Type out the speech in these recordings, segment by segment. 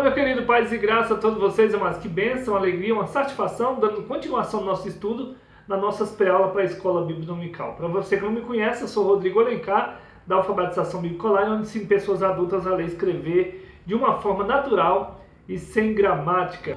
meu querido, paz e graça a todos vocês, amados. Que bênção, alegria, uma satisfação, dando continuação ao nosso estudo nas nossas pré-aulas para a Escola Bíblica Dominical. Para você que não me conhece, eu sou Rodrigo Alencar, da Alfabetização Bíblica Online, onde ensino pessoas adultas a ler e escrever de uma forma natural e sem gramática.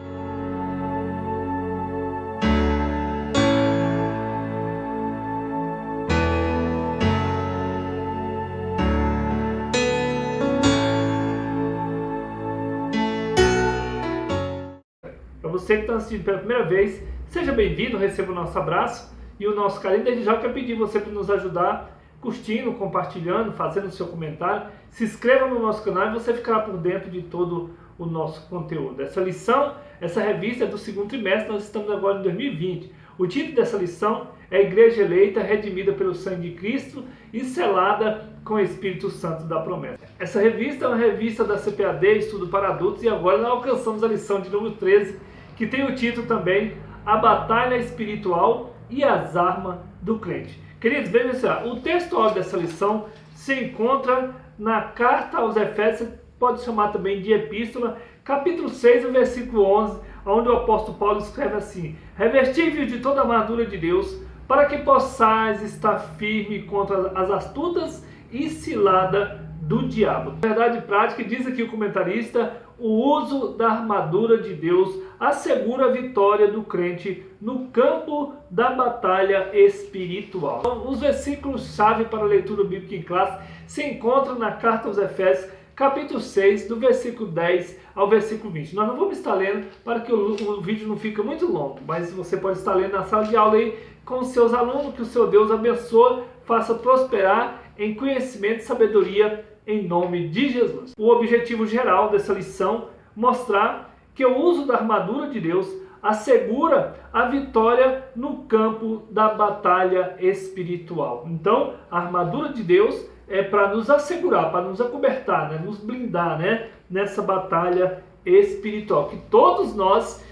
Para você que está assistindo pela primeira vez, seja bem-vindo, receba o nosso abraço e o nosso carinho. Desde já eu quero pedir você para nos ajudar, curtindo, compartilhando, fazendo o seu comentário. Se inscreva no nosso canal e você ficará por dentro de todo o nosso conteúdo. Essa lição, essa revista é do segundo trimestre, nós estamos agora em 2020. O título dessa lição é Igreja Eleita, Redimida pelo Sangue de Cristo e selada com o Espírito Santo da Promessa. Essa revista é uma revista da CPAD, Estudo para Adultos, e agora nós alcançamos a lição de número 13, que tem o título também, A Batalha Espiritual e as Armas do Crente. Queridos, vejam só, o texto dessa lição se encontra na Carta aos Efésios, pode chamar também de Epístola, capítulo 6, o versículo 11, onde o apóstolo Paulo escreve assim: Revesti-vos de toda a armadura de Deus, para que possais estar firme contra as astutas e cilada do diabo. Verdade prática, diz aqui o comentarista, o uso da armadura de Deus assegura a vitória do crente no campo da batalha espiritual. Então, os versículos-chave para a leitura bíblica em classe se encontram na Carta aos Efésios, capítulo 6, do versículo 10 ao versículo 20. Nós não vamos estar lendo para que o vídeo não fique muito longo, mas você pode estar lendo na sala de aula aí com os seus alunos, que o seu Deus abençoe, faça prosperar em conhecimento e sabedoria em nome de Jesus. O objetivo geral dessa lição é mostrar que o uso da armadura de Deus assegura a vitória no campo da batalha espiritual. Então, a armadura de Deus é para nos assegurar, para nos acobertar, né? Nos blindar, né? Nessa batalha espiritual, que todos nós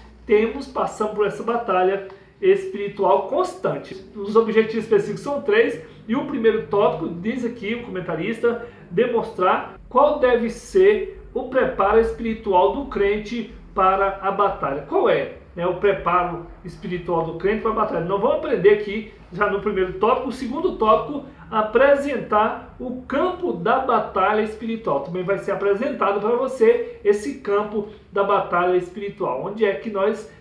passamos por essa batalha espiritual constante. Os objetivos específicos são 3, e o primeiro tópico, diz aqui o comentarista, demonstrar qual deve ser o preparo espiritual do crente para a batalha. Qual é, o preparo espiritual do crente para a batalha? Nós vamos aprender aqui, já no primeiro tópico. O segundo tópico, apresentar o campo da batalha espiritual. Também vai ser apresentado para você esse campo da batalha espiritual. Onde é que nós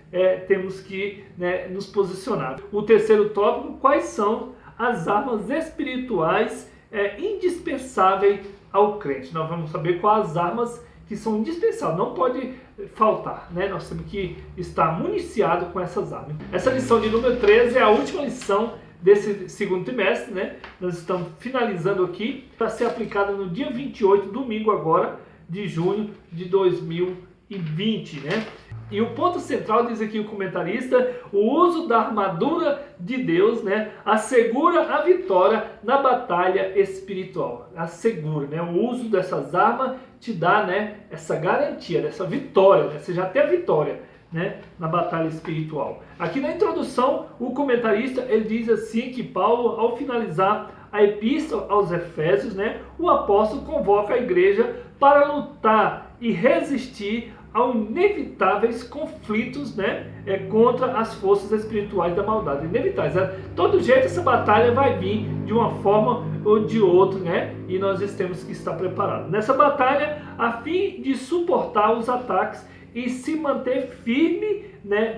temos que nos posicionar. O terceiro tópico, quais são as armas espirituais indispensáveis ao crente. Nós vamos saber quais as armas que são indispensáveis, não pode faltar, Nós temos que estar municiados com essas armas. Essa lição de número 13 é a última lição desse segundo trimestre, Nós estamos finalizando aqui para ser aplicada no dia 28, domingo agora, de junho de 2020, E o ponto central, diz aqui o comentarista, o uso da armadura de Deus, assegura a vitória na batalha espiritual. Assegura, o uso dessas armas te dá, essa garantia, dessa vitória, Você já tem a vitória, na batalha espiritual. Aqui na introdução, o comentarista, ele diz assim que Paulo, ao finalizar a epístola aos Efésios, o apóstolo convoca a igreja para lutar e resistir aos inevitáveis conflitos contra as forças espirituais da maldade. Inevitáveis. Todo jeito essa batalha vai vir de uma forma ou de outra, e nós temos que estar preparados. Nessa batalha, a fim de suportar os ataques e se manter firme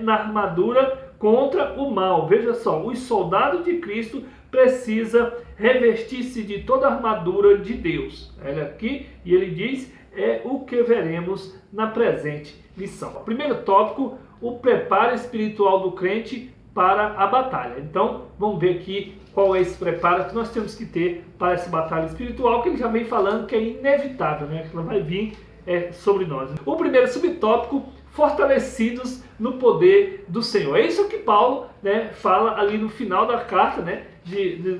na armadura contra o mal. Veja só, os soldados de Cristo precisam revestir-se de toda a armadura de Deus. Olha aqui, e ele diz, é o que veremos na presente lição. Primeiro tópico, o preparo espiritual do crente para a batalha. Então, vamos ver aqui qual é esse preparo que nós temos que ter para essa batalha espiritual, que ele já vem falando que é inevitável, que ela vai vir sobre nós. O primeiro subtópico, fortalecidos no poder do Senhor. É isso que Paulo fala ali no final da carta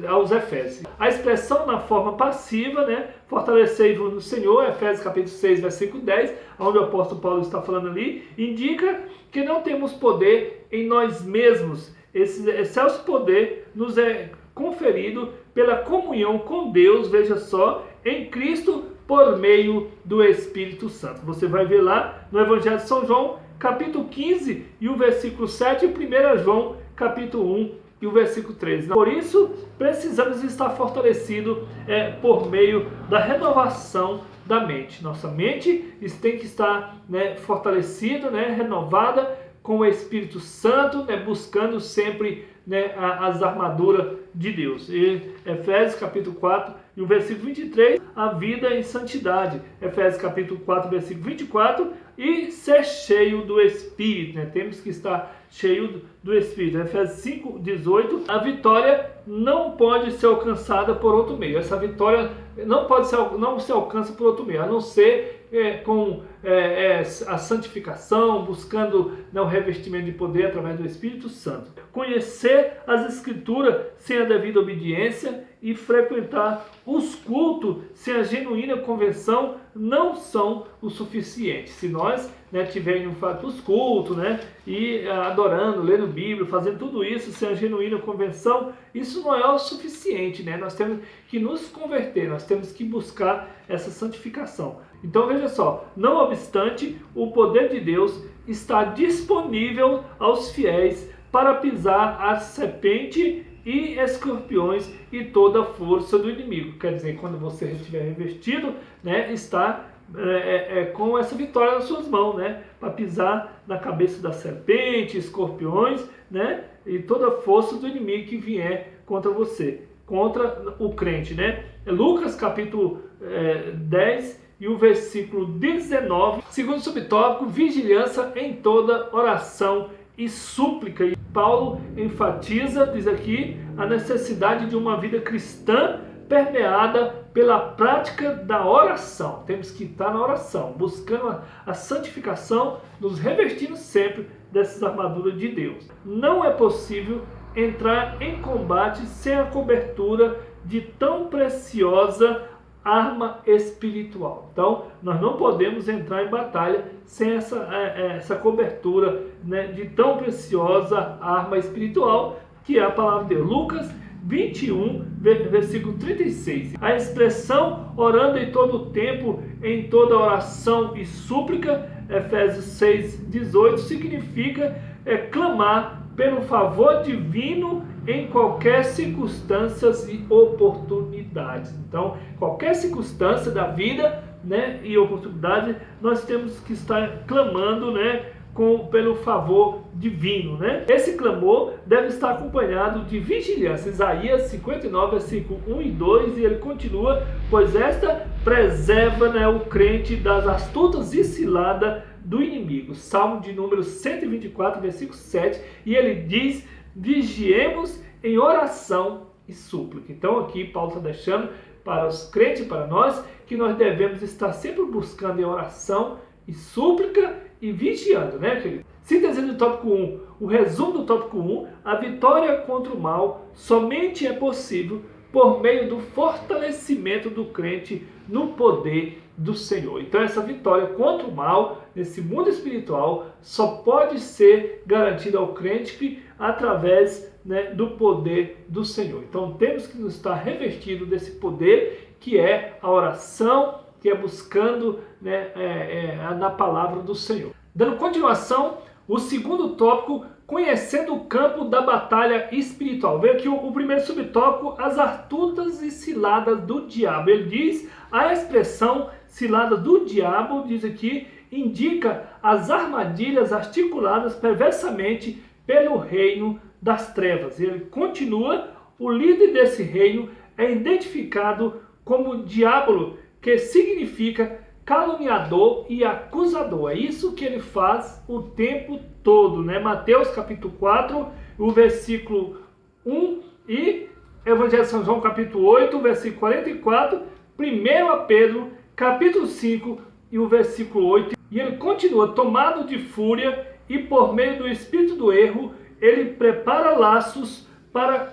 aos Efésios. A expressão na forma passiva, fortalecei-vos no Senhor, Efésios capítulo 6, versículo 10, onde o apóstolo Paulo está falando ali, indica que não temos poder em nós mesmos. Esse excelso poder nos é conferido pela comunhão com Deus, veja só, em Cristo, por meio do Espírito Santo. Você vai ver lá no Evangelho de São João, capítulo 15 e o versículo 7, e 1 João, capítulo 1 e o versículo 13. Por isso, precisamos estar fortalecidos por meio da renovação da mente. Nossa mente tem que estar fortalecida, renovada com o Espírito Santo, buscando sempre as armaduras de Deus. E Efésios capítulo 4 e o versículo 23, a vida em santidade. Efésios capítulo 4, versículo 24, e ser cheio do Espírito. Temos que estar cheio do Espírito. Efésios 5, 18, a vitória não pode ser alcançada por outro meio. Essa vitória não se alcança por outro meio, a não ser com a santificação, buscando o revestimento de poder através do Espírito Santo. Conhecer as Escrituras sem a devida obediência e frequentar os cultos sem a genuína conversão não são o suficiente. Se nós tivermos os cultos, e adorando, lendo Bíblia, fazendo tudo isso sem a genuína conversão, isso não é o suficiente. Nós temos que nos converter, nós temos que buscar essa santificação. Então veja só, não obstante, o poder de Deus está disponível aos fiéis para pisar a serpente e escorpiões e toda a força do inimigo. Quer dizer, quando você estiver revestido, está com essa vitória nas suas mãos, para pisar na cabeça da serpente, escorpiões, e toda a força do inimigo que vier contra você, contra o crente. Lucas capítulo 10 e o versículo 19, segundo subtópico, vigilância em toda oração e súplica. E Paulo enfatiza, diz aqui, a necessidade de uma vida cristã permeada pela prática da oração. Temos que estar na oração, buscando a santificação, nos revestindo sempre dessas armaduras de Deus. Não é possível entrar em combate sem a cobertura de tão preciosa arma espiritual. Então, nós não podemos entrar em batalha sem essa cobertura de tão preciosa arma espiritual, que é a palavra de Deus. Lucas 21, versículo 36. A expressão orando em todo o tempo, em toda oração e súplica, Efésios 6, 18, significa clamar pelo favor divino em qualquer circunstância e oportunidade. Então, qualquer circunstância da vida e oportunidade, nós temos que estar clamando pelo favor divino. Esse clamor deve estar acompanhado de vigilância. Isaías 59, versículo 1 e 2, e ele continua: pois esta preserva o crente das astutas e ciladas do inimigo. Salmo de número 124, versículo 7, e ele diz: vigiemos em oração e súplica. Então aqui Paulo está deixando para os crentes, para nós, que nós devemos estar sempre buscando em oração e súplica e vigiando, querido? Síntese do tópico 1. O resumo do tópico 1, a vitória contra o mal somente é possível por meio do fortalecimento do crente no poder do Senhor. Então essa vitória contra o mal, nesse mundo espiritual, só pode ser garantida ao crente através do poder do Senhor. Então temos que nos estar revestidos desse poder, que é a oração, que é buscando na palavra do Senhor. Dando continuação, o segundo tópico, conhecendo o campo da batalha espiritual. Veio aqui o primeiro subtópico, as astutas e ciladas do diabo. Ele diz, a expressão cilada do diabo, diz aqui, indica as armadilhas articuladas perversamente pelo reino das trevas. Ele continua, o líder desse reino é identificado como diabo, que significa caluniador e acusador. É isso que ele faz o tempo todo, Mateus capítulo 4, o versículo 1 e Evangelho de São João capítulo 8, versículo 44, 1 Pedro capítulo 5 e o versículo 8. E ele continua, tomado de fúria e por meio do espírito do erro, ele prepara laços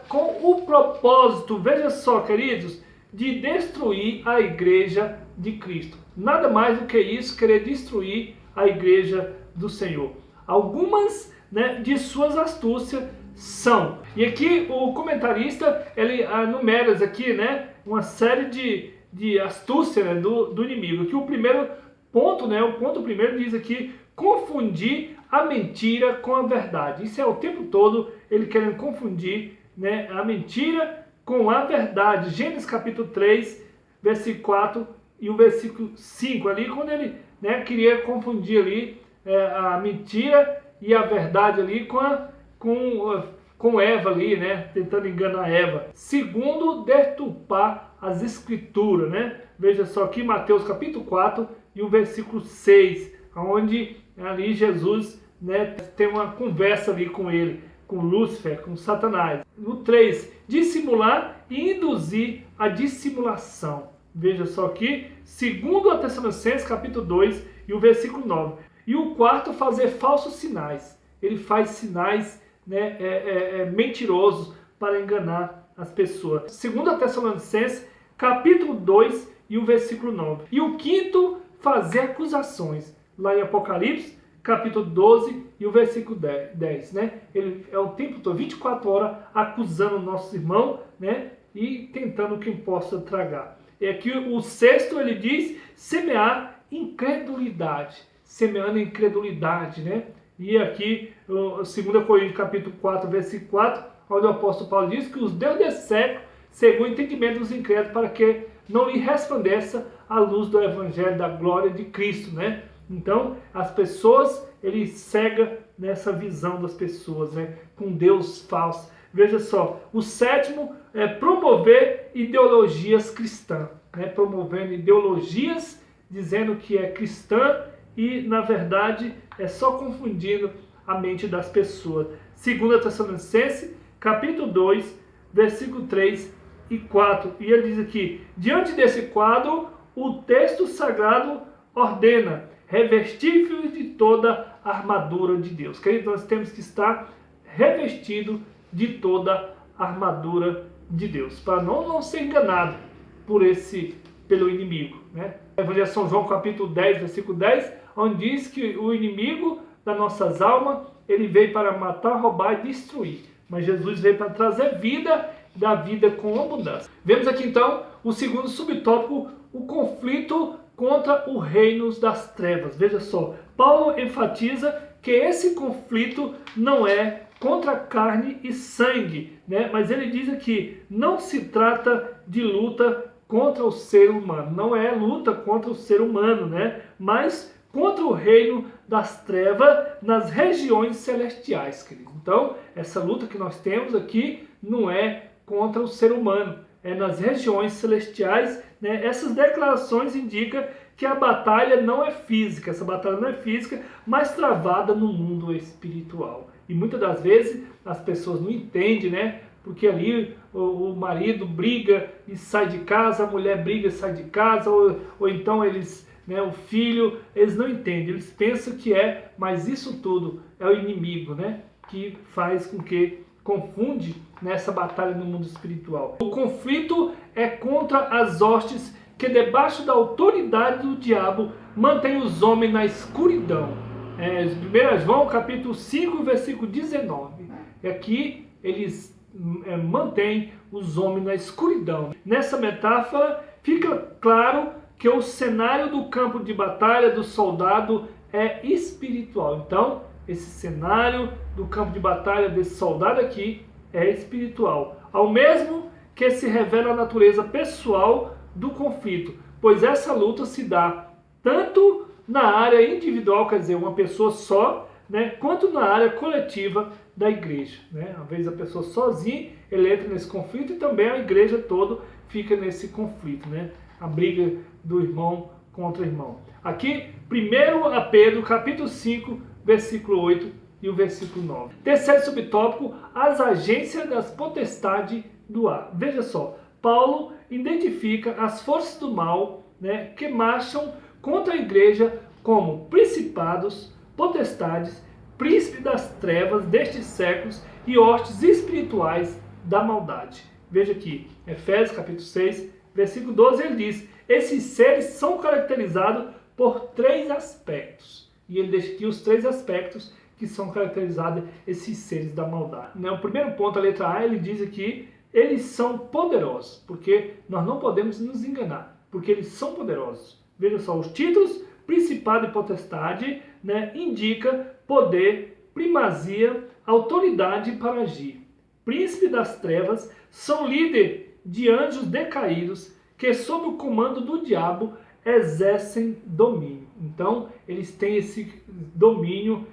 com o propósito, veja só, queridos, de destruir a igreja de Cristo. Nada mais do que isso, querer destruir a igreja do Senhor. Algumas de suas astúcias são, e aqui o comentarista ele enumera aqui uma série de astúcia, né, do inimigo. Aqui o primeiro ponto, né, o ponto primeiro diz aqui, confundir a mentira com a verdade. Isso é o tempo todo ele querendo confundir, né, a mentira com a verdade. Gênesis capítulo 3, versículo 4 e o versículo 5 ali, quando ele, né, queria confundir ali a mentira e a verdade ali com Eva ali, né, tentando enganar Eva. Segundo, deturpar as escrituras, né? Veja só aqui Mateus capítulo 4 e o versículo 6, onde ali Jesus, né, tem uma conversa ali com ele, com Lúcifer, com Satanás. No 3, dissimular e induzir a dissimulação. Veja só aqui, segundo a Tessalonicenses capítulo 2 e o versículo 9. E o quarto, fazer falsos sinais. Ele faz sinais, né, mentirosos para enganar as pessoas. Segundo a Tessalonicenses capítulo 2 e o versículo 9. E o quinto, fazer acusações. Lá em Apocalipse capítulo 12 e o versículo 10, né? Ele é o tempo todo, 24 horas, acusando o nosso irmão, né? E tentando quem possa tragar. E aqui o sexto, ele diz, semear incredulidade. Semeando incredulidade, né? E aqui, 2 Coríntios capítulo 4, versículo 4, onde o apóstolo Paulo diz que os deuses desse século cegou o entendimento dos incrédulos para que não lhe resplandeça a luz do evangelho da glória de Cristo, né? Então, as pessoas, ele cega nessa visão das pessoas, né? Com Deus falso. Veja só, o sétimo é promover ideologias cristãs, né? Promovendo ideologias, dizendo que é cristã e, na verdade, é só confundindo a mente das pessoas. 2 Tessalonicenses, capítulo 2, versículo 3 e 4. E ele diz aqui, diante desse quadro, o texto sagrado ordena, revestível de toda a armadura de Deus. Querido, nós temos que estar revestido de toda a armadura de Deus, para não ser enganado pelo inimigo, né? Evangelho de São João, capítulo 10, versículo 10, onde diz que o inimigo das nossas almas, ele veio para matar, roubar e destruir. Mas Jesus veio para trazer vida, da vida com abundância. Vemos aqui então o segundo subtópico, o conflito contra os reinos das trevas. Veja só, Paulo enfatiza que esse conflito não é contra carne e sangue, né? Mas ele diz aqui, não se trata de luta contra o ser humano, não é luta contra o ser humano, né? Mas contra o reino das trevas nas regiões celestiais, querido. Então, essa luta que nós temos aqui não é contra o ser humano, é nas regiões celestiais, né? Essas declarações indicam que a batalha não é física, essa batalha não é física, mas travada no mundo espiritual. E muitas das vezes as pessoas não entendem, né? Porque ali o marido briga e sai de casa, a mulher briga e sai de casa, ou então eles, né, o filho, eles não entendem, eles pensam que mas isso tudo é o inimigo, né? Que faz com que confunde nessa batalha no mundo espiritual. O conflito é contra as hostes que debaixo da autoridade do diabo mantém os homens na escuridão. 1 João capítulo 5, versículo 19. E aqui eles mantêm os homens na escuridão. Nessa metáfora fica claro que o cenário do campo de batalha do soldado é espiritual. Então, esse cenário do campo de batalha desse soldado aqui é espiritual. Ao mesmo que se revela a natureza pessoal do conflito, pois essa luta se dá tanto na área individual, quer dizer, uma pessoa só, né, quanto na área coletiva da igreja, né? Às vezes a pessoa sozinha, ele entra nesse conflito e também a igreja toda fica nesse conflito, né? A briga do irmão contra o irmão. Aqui, 1 Pedro, capítulo 5, versículo 8 e o versículo 9. Terceiro subtópico, as agências das potestades do ar. Veja só, Paulo identifica as forças do mal, né, que marcham contra a igreja como principados, potestades, príncipes das trevas destes séculos e hostes espirituais da maldade. Veja aqui, Efésios capítulo 6, versículo 12, ele diz, esses seres são caracterizados por 3 aspectos. E ele deixa aqui os 3 aspectos que são caracterizados esses seres da maldade. O primeiro ponto, a letra A, ele diz aqui, eles são poderosos, porque nós não podemos nos enganar. porque eles são poderosos. Veja só, os títulos principado e potestade, né, indica poder, primazia, autoridade para agir. Príncipe das trevas são líder de anjos decaídos que, sob o comando do diabo, exercem domínio. Então, eles têm esse domínio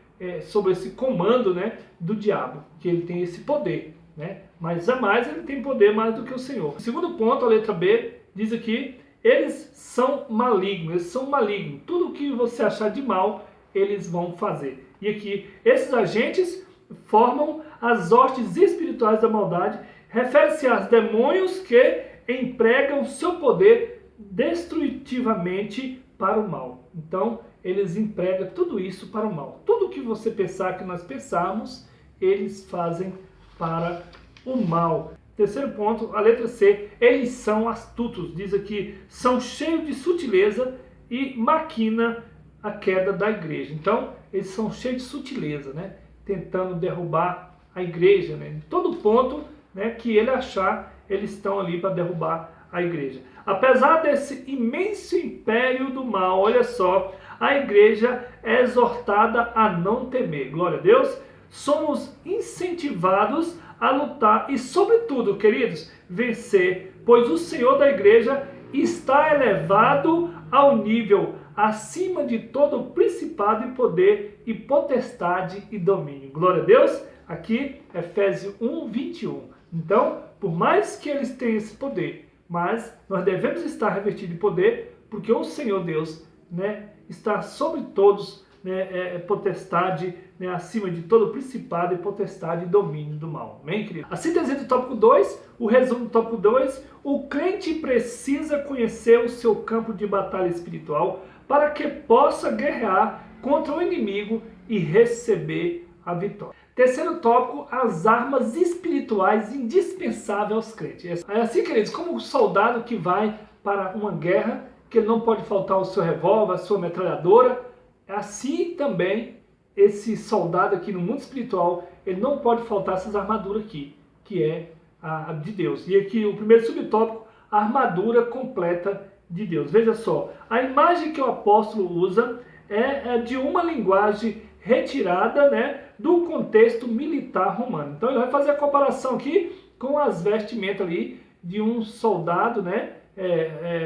sobre esse comando, né, do diabo, que ele tem esse poder, né? Mas jamais ele tem poder mais do que o Senhor. O segundo ponto, a letra B, diz aqui, eles são malignos, eles são malignos. Tudo que você achar de mal, eles vão fazer. E aqui, esses agentes formam as hostes espirituais da maldade, refere-se aos demônios que empregam seu poder destrutivamente para o mal. Então, eles empregam tudo isso para o mal. Tudo que você pensar que nós pensarmos, eles fazem para o mal. Terceiro ponto, a letra C, eles são astutos. Diz aqui, são cheios de sutileza e maquina a queda da igreja. Então, eles são cheios de sutileza, né? Tentando derrubar a igreja, né? Em todo ponto, né, que ele achar, eles estão ali para derrubar a igreja. Apesar desse imenso império do mal, olha só, a igreja é exortada a não temer. Glória a Deus. Somos incentivados a lutar e, sobretudo, queridos, vencer, pois o Senhor da igreja está elevado ao nível acima de todo principado e poder e potestade e domínio. Glória a Deus. Aqui, Efésios 1, 21. Então, por mais que eles tenham esse poder, mas nós devemos estar revestidos de poder, porque o Senhor Deus, né, está sobre todos, né, potestade, né, acima de todo principado e potestade e domínio do mal. Amém, querido? A síntese do tópico 2, o resumo do tópico 2, o crente precisa conhecer o seu campo de batalha espiritual para que possa guerrear contra o inimigo e receber a vitória. Terceiro tópico, as armas espirituais indispensáveis aos crentes. É assim, queridos, como um soldado que vai para uma guerra, que ele não pode faltar o seu revólver, a sua metralhadora, assim também esse soldado aqui no mundo espiritual, ele não pode faltar essas armaduras aqui, que é a de Deus. E aqui o primeiro subtópico, a armadura completa de Deus. Veja só, a imagem que o apóstolo usa é de uma linguagem retirada, né, do contexto militar romano. Então ele vai fazer a comparação aqui com as vestimentas ali de um soldado, né,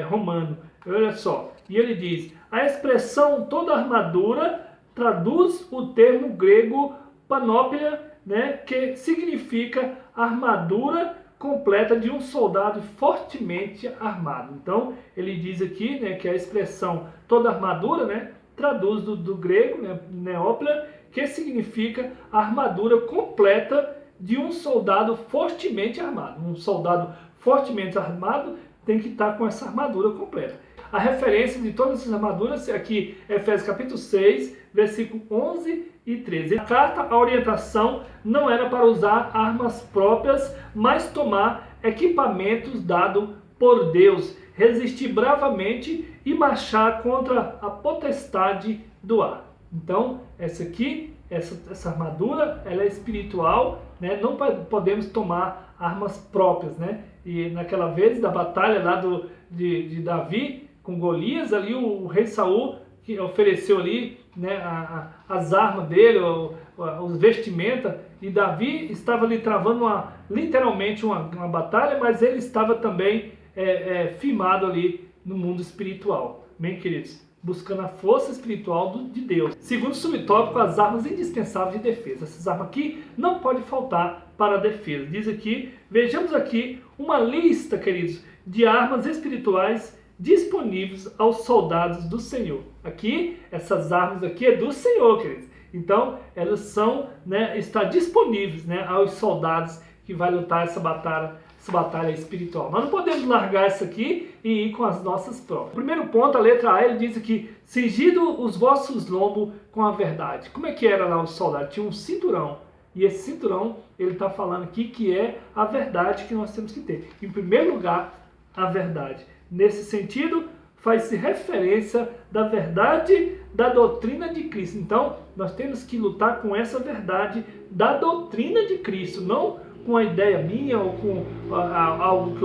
romano. Olha só, e ele diz, a expressão toda armadura traduz o termo grego panóplia, né, que significa armadura completa de um soldado fortemente armado. Então ele diz aqui, né, que a expressão toda armadura, né, traduz do grego, né, neóplia, que significa armadura completa de um soldado fortemente armado. Um soldado fortemente armado tem que estar com essa armadura completa. A referência de todas essas armaduras aqui, Efésios capítulo 6, versículo 11 e 13. A carta, a orientação não era para usar armas próprias, mas tomar equipamentos dados por Deus, resistir bravamente e marchar contra a potestade do ar. Então, essa armadura, ela é espiritual, né? Não podemos tomar armas próprias, né? E naquela vez da batalha lá de Davi com Golias, ali o rei Saul que ofereceu ali, né, as armas dele, os vestimentas, e Davi estava ali travando literalmente uma batalha, mas ele estava também firmado ali no mundo espiritual. Bem, queridos, buscando a força espiritual de Deus. Segundo subtópico, as armas indispensáveis de defesa. Essas armas aqui não podem faltar para a defesa. Diz aqui, vejamos aqui uma lista, queridos, de armas espirituais disponíveis aos soldados do Senhor. Aqui, essas armas aqui é do Senhor, queridos. Então, elas são, né, está disponíveis, né, aos soldados que vai lutar essa batalha espiritual. Nós não podemos largar isso aqui e ir com as nossas próprias. Primeiro ponto, a letra A, ele diz aqui, cingido os vossos lombos com a verdade. Como é que era lá o soldado? Tinha um cinturão. E esse cinturão, ele está falando aqui que é a verdade que nós temos que ter. Em primeiro lugar, a verdade. Nesse sentido, faz-se referência da verdade da doutrina de Cristo. Então, nós temos que lutar com essa verdade da doutrina de Cristo, não com a ideia minha ou com algo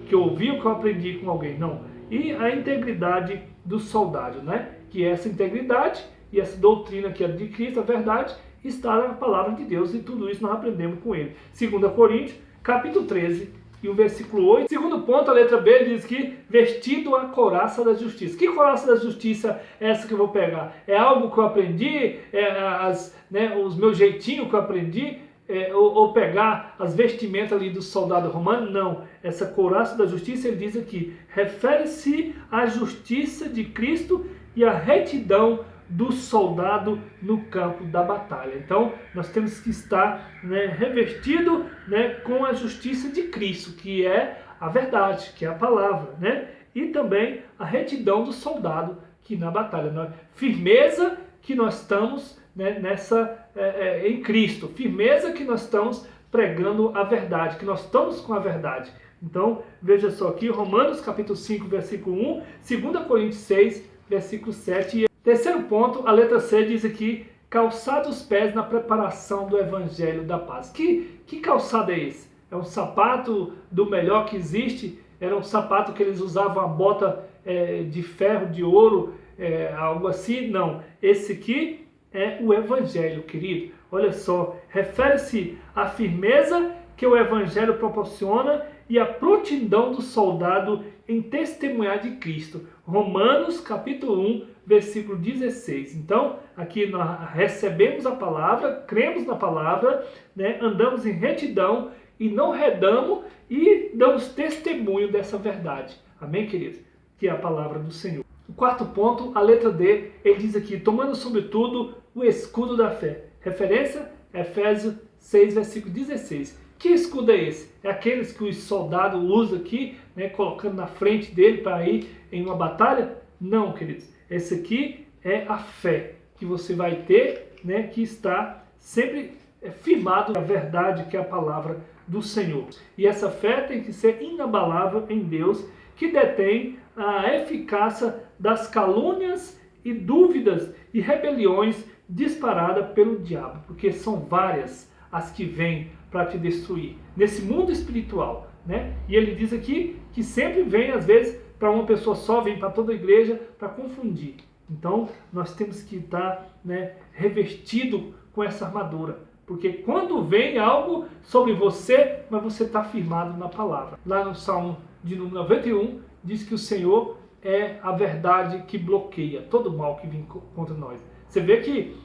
que eu ouvi ou que eu aprendi com alguém, não. e a integridade do soldado, né? Que essa integridade e essa doutrina que é de Cristo, a verdade, está na palavra de Deus, e tudo isso nós aprendemos com ele. 2 Coríntios, capítulo 13, e o versículo 8. Segundo ponto, a letra B diz que vestido a couraça da justiça. Que couraça da justiça é essa que eu vou pegar? É algo que eu aprendi? Os meus jeitinhos que eu aprendi? Ou pegar as vestimentas ali do soldado romano? Não. Essa couraça da justiça, ele diz aqui, refere-se à justiça de Cristo e à retidão do soldado no campo da batalha. Então, nós temos que estar, revestido, com a justiça de Cristo, que é a verdade, que é a palavra, e também a retidão do soldado que na batalha. Firmeza que nós estamos, em Cristo, firmeza que nós estamos pregando a verdade, que nós estamos com a verdade. Então, veja só aqui, Romanos capítulo 5, versículo 1, 2 Coríntios 6, versículo 7. Terceiro ponto, a letra C diz aqui, calçado os pés na preparação do evangelho da paz. Que calçado é esse? É um sapato do melhor que existe? Era um sapato que eles usavam a bota de ferro, de ouro, algo assim? Não. Esse aqui é o evangelho, querido. Olha só, refere-se à firmeza que o evangelho proporciona e à prontidão do soldado em testemunhar de Cristo. Romanos capítulo 1, versículo 16. Então, aqui nós recebemos a palavra, cremos na palavra, andamos em retidão e não redamos e damos testemunho dessa verdade. Amém, queridos? Que é a palavra do Senhor. O quarto ponto, a letra D, ele diz aqui, tomando sobretudo o escudo da fé. Referência, Efésios 6, versículo 16. Que escudo é esse? É aqueles que os soldados usam aqui, colocando na frente dele para ir em uma batalha? Não, queridos. Esse aqui é a fé que você vai ter, que está sempre firmado na verdade, que é a palavra do Senhor. E essa fé tem que ser inabalável em Deus, que detém a eficácia das calúnias e dúvidas e rebeliões disparadas pelo diabo, porque são várias as que vêm para te destruir nesse mundo espiritual, E ele diz aqui que sempre vem, às vezes, para uma pessoa só, vem para toda a igreja para confundir. Então, nós temos que estar, revestido com essa armadura, porque quando vem algo sobre você, mas você está firmado na palavra. Lá no Salmo de número 91, diz que o Senhor é a verdade que bloqueia todo o mal que vem contra nós. Você vê que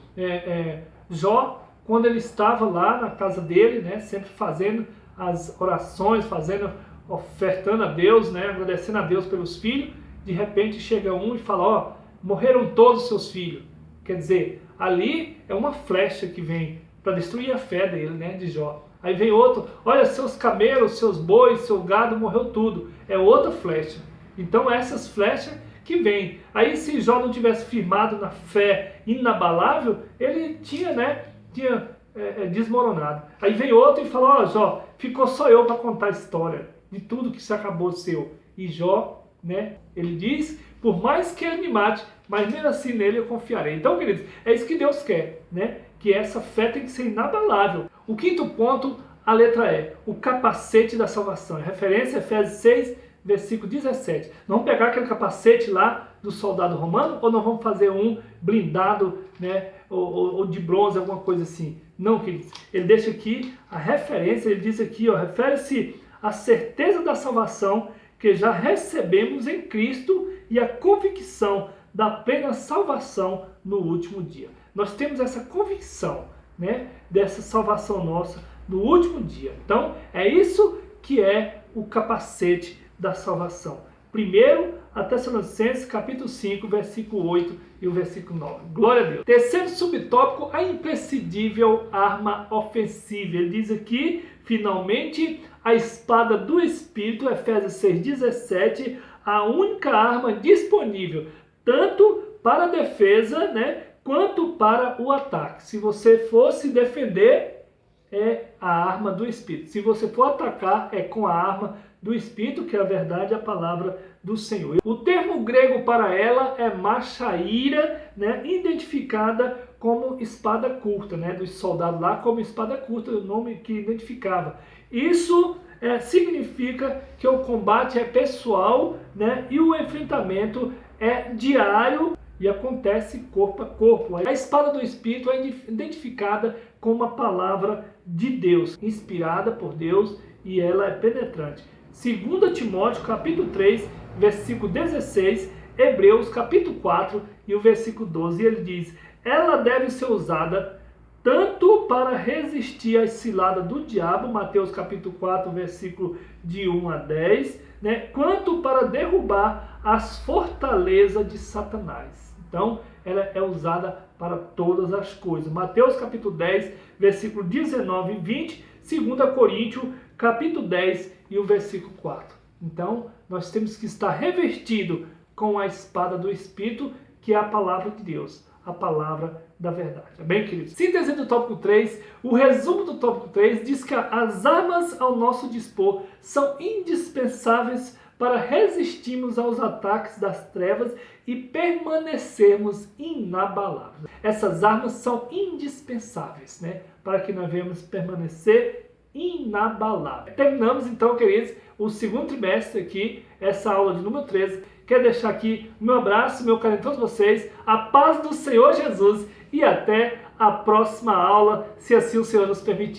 Jó, quando ele estava lá na casa dele, sempre fazendo as orações, ofertando a Deus, agradecendo a Deus pelos filhos, de repente chega um e fala, morreram todos os seus filhos. Quer dizer, ali é uma flecha que vem para destruir a fé dele, de Jó. Aí vem outro, olha, seus camelos, seus bois, seu gado, morreu tudo. É outra flecha. Então essas flechas que vêm. Aí se Jó não tivesse firmado na fé inabalável, ele tinha desmoronado. Aí vem outro e fala, Jó, ficou só eu para contar a história de tudo que se acabou seu. E Jó, ele diz, por mais que ele me mate, mas mesmo assim nele eu confiarei. Então, queridos, é isso que Deus quer, que essa fé tem que ser inabalável. O quinto ponto, a letra E, o capacete da salvação. Referência a Efésios 6, versículo 17. Nós vamos pegar aquele capacete lá do soldado romano ou nós vamos fazer um blindado, ou de bronze, alguma coisa assim? Não, queridos. Ele deixa aqui a referência, ele diz aqui, refere-se à certeza da salvação que já recebemos em Cristo e a convicção da plena salvação no último dia. Nós temos essa convicção, dessa salvação nossa no último dia. Então, é isso que é o capacete da salvação. Primeiro, a Tessalonicenses, capítulo 5, versículo 8 e o versículo 9. Glória a Deus. Terceiro subtópico, a imprescindível arma ofensiva. Ele diz aqui, finalmente, a espada do Espírito, Efésios 6, 17, a única arma disponível, tanto para a defesa, quanto para o ataque. Se você for se defender, é a arma do Espírito. Se você for atacar, é com a arma do Espírito, que é a verdade, a palavra do Senhor. O termo grego para ela é machaíra, identificada como espada curta, dos soldados lá como espada curta, o nome que identificava. Isso significa que o combate é pessoal, né? E o enfrentamento é diário e acontece corpo a corpo. A espada do Espírito é identificada como uma palavra de Deus, inspirada por Deus, e ela é penetrante. 2 Timóteo, capítulo 3, versículo 16, Hebreus, capítulo 4, e o versículo 12, ele diz: ela deve ser usada tanto para resistir às ciladas do diabo, Mateus capítulo 4, versículo de 1 a 10, né, quanto para derrubar as fortalezas de Satanás. Então, ela é usada para todas as coisas. Mateus capítulo 10, versículo 19 e 20, 2 Coríntios capítulo 10 e o versículo 4. Então, nós temos que estar revestido com a espada do Espírito, que é a palavra de Deus, a palavra da verdade. Bem, queridos? Síntese do tópico 3, o resumo do tópico 3 diz que as armas ao nosso dispor são indispensáveis para resistirmos aos ataques das trevas e permanecermos inabaláveis. Essas armas são indispensáveis, né, para que nós venhamos permanecer inabaláveis. Terminamos então, queridos, o segundo trimestre aqui, essa aula de número 13. Quero deixar aqui o meu abraço, meu carinho a todos vocês, a paz do Senhor Jesus e até a próxima aula, se assim o Senhor nos permitir.